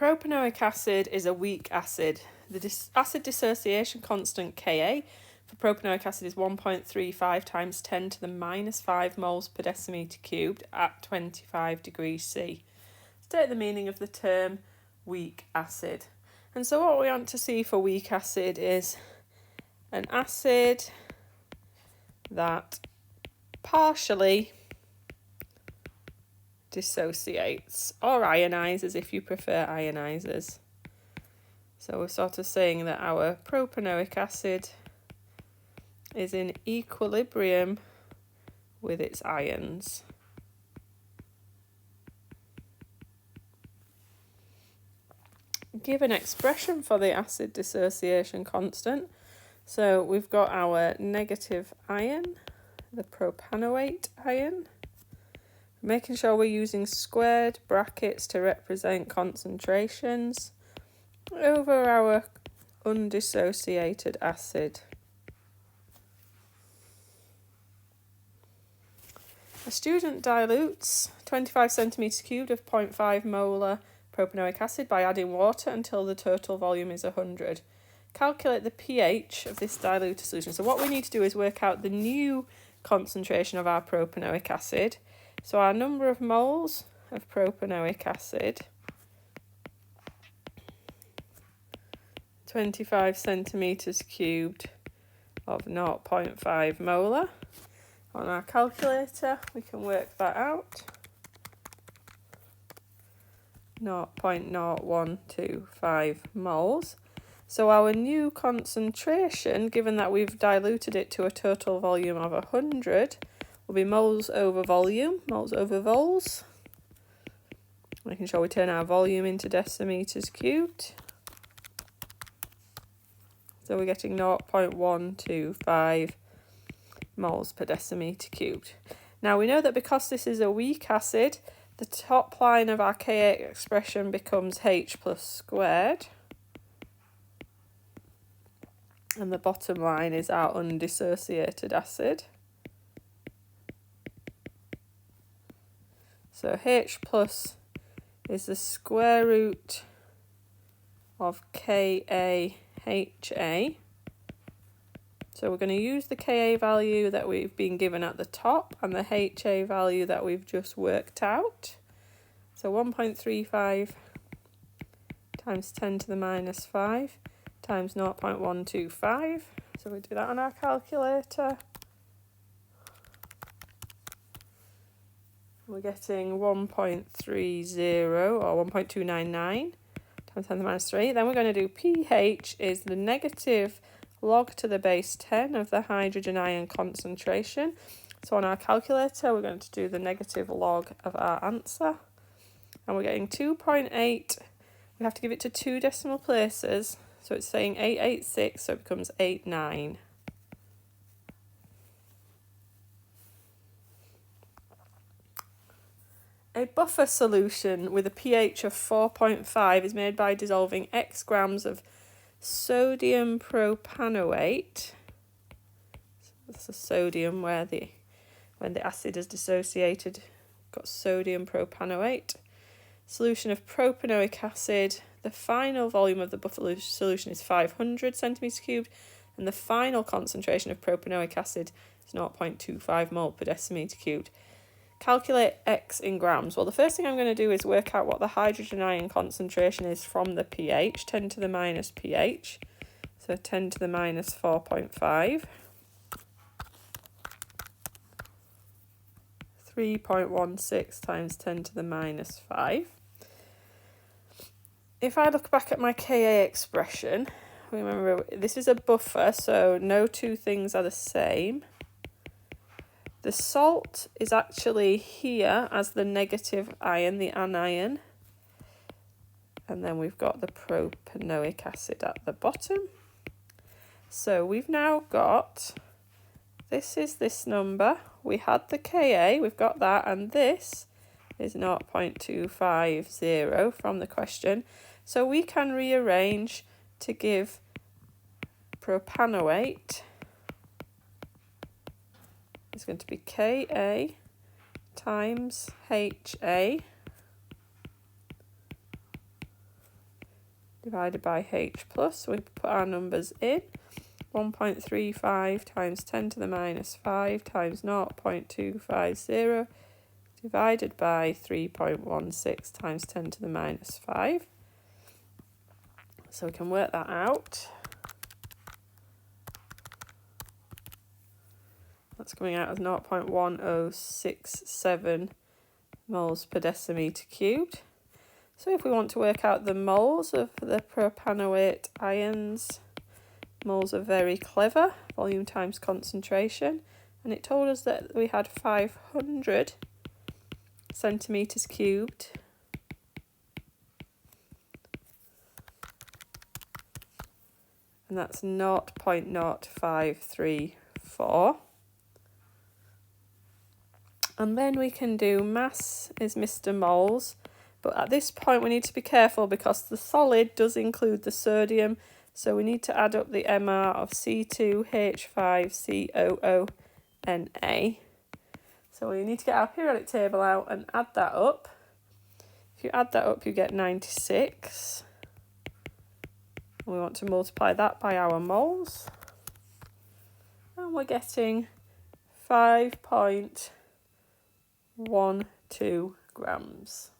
Propanoic acid is a weak acid. The acid dissociation constant Ka for propanoic acid is 1.35 times 10 to the minus 5 moles per decimetre cubed at 25 degrees C. State the meaning of the term weak acid. And so what we want to see for weak acid is an acid that partially dissociates, or ionizes if you prefer ionizers. So we're sort of saying that our propanoic acid is in equilibrium with its ions. Give an expression for the acid dissociation constant. So we've got our negative ion, the propanoate ion. Making sure we're using squared brackets to represent concentrations over our undissociated acid. A student dilutes 25 centimetres cubed of 0.5 molar propanoic acid by adding water until the total volume is 100. Calculate the pH of this diluted solution. So what we need to do is work out the new concentration of our propanoic acid. So our number of moles of propanoic acid, 25 centimetres cubed of 0.5 molar. On our calculator, we can work that out. 0.0125 moles. So our new concentration, given that we've diluted it to a total volume of 100, will be moles over volume, moles over vols. Making sure we turn our volume into decimetres cubed. So we're getting 0.125 moles per decimetre cubed. Now we know that because this is a weak acid, the top line of our Ka expression becomes H plus squared. And the bottom line is our undissociated acid. So H plus is the square root of KaHA. So we're going to use the Ka value that we've been given at the top and the HA value that we've just worked out. So 1.35 times 10 to the minus 5 times 0.125. So we do that on our calculator. We're getting 1.30 or 1.299 times 10 to the minus 3. Then we're going to do pH is the negative log to the base 10 of the hydrogen ion concentration. So on our calculator, we're going to do the negative log of our answer. And we're getting 2.8. We have to give it to 2 decimal places. So it's saying 886, so it becomes 89. A buffer solution with a pH of 4.5 is made by dissolving X grams of sodium propanoate. So that's the sodium when the acid is dissociated, got sodium propanoate. Solution of propanoic acid. The final volume of the buffer solution is 500 centimetres cubed, and the final concentration of propanoic acid is 0.25 mole per decimetre cubed. Calculate X in grams. Well, the first thing I'm going to do is work out what the hydrogen ion concentration is from the pH, 10 to the minus pH. So 10 to the minus 4.5. 3.16 times 10 to the minus 5. If I look back at my Ka expression, remember this is a buffer, so no two things are the same. The salt is actually here as the negative ion, the anion. And then we've got the propanoic acid at the bottom. So we've now got, this is this number. We had the Ka, we've got that, and this is 0.250 from the question. So we can rearrange to give propanoate. It's going to be Ka times HA divided by H plus. So we put our numbers in. 1.35 times 10 to the minus 5 times 0.250 divided by 3.16 times 10 to the minus 5. So we can work that out. That's coming out as 0.1067 moles per decimetre cubed. So if we want to work out the moles of the propanoate ions, moles are very clever, volume times concentration, and it told us that we had 500 centimetres cubed and that's 0.0534. And then we can do mass is Mr. Moles, but at this point we need to be careful because the solid does include the sodium, so we need to add up the MR of C2H5COO So we need to get our periodic table out and add that up. If you add that up, you get 96. We want to multiply that by our moles. And we're getting 5.12 grams.